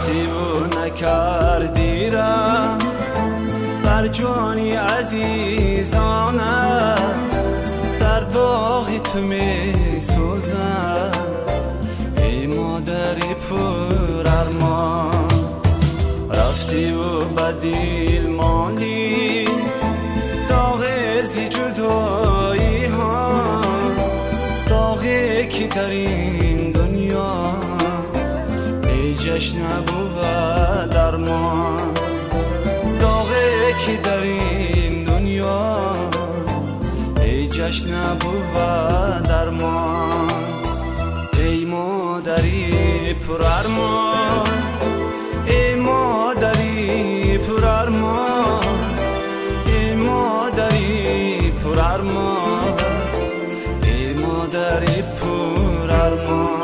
رفتی و نکردی رحم بر جانی عزیزانم، در داغ تو می سوزم ای مادری پر ارمان. رفتی و بدیل ماندی داغ زی جدایی ها، داغی که در این دنیا ای جشن بود درمان. داغی که در این دنیا ای جشن بود درمان. ای مادری پر ارمان، ای مادری پر ارمان، ای مادری پر ارمان، ای مادری پر ارمان.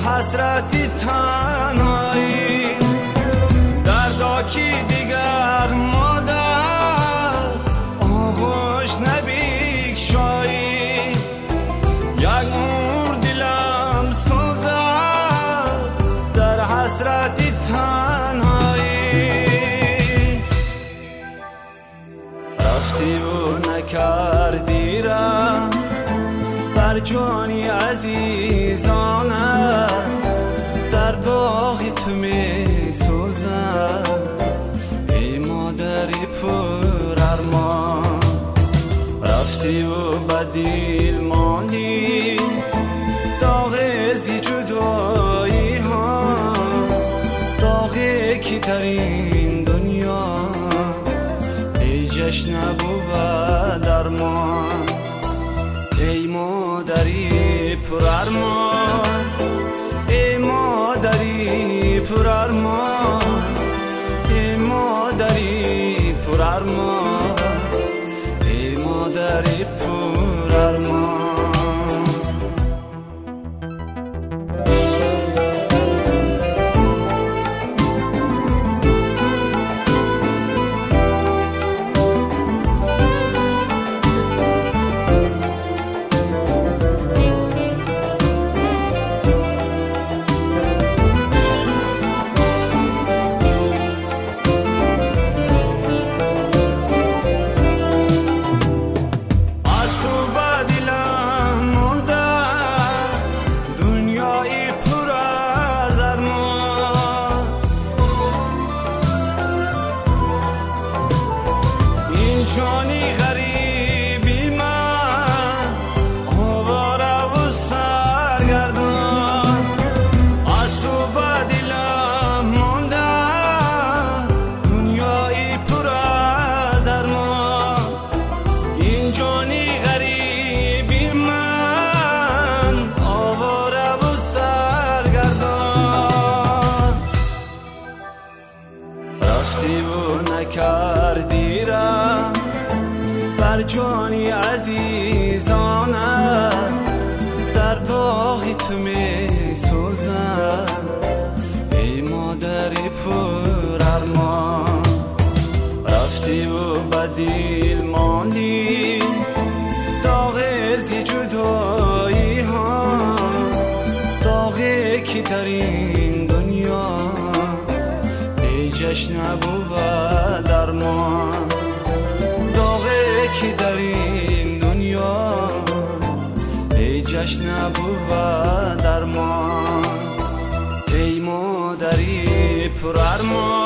حسرتی تنهایی دردا کی دیگر مادر آغوش نبیگشایی. یک مور دلم سوزد در حسرتی تنهایی. رفتی و نکردی رحم بر جانی عزیزانم، در داغ تو می سوزم ای مادری پر ارمان. رفتی و بدیل ماندی داغ زی جدایی ها، داغی که در این دنیا ای جشن بود درمان. ای مادری پر ارمان، ای مادری پر ارمان، ای مادری پر ارمان، ای مادری پر ارمان. جانی غریبی من آواره و سرگردان، از تو به دلم ماندم دنیایی پر از ارمان. این جانی غریبی من آواره و سرگردان. رفتی و نکردی رحم بر جانی عزیزانم، در داغ تو می سوزم ای مادری پر ارمان. رفتی و بدیل ماندی داغ زی جدایی ها، داغی که در این دنیا ای جشن بود درمان. که در این دنیا ای جشن بود درمان. ای مادری پر ارمان،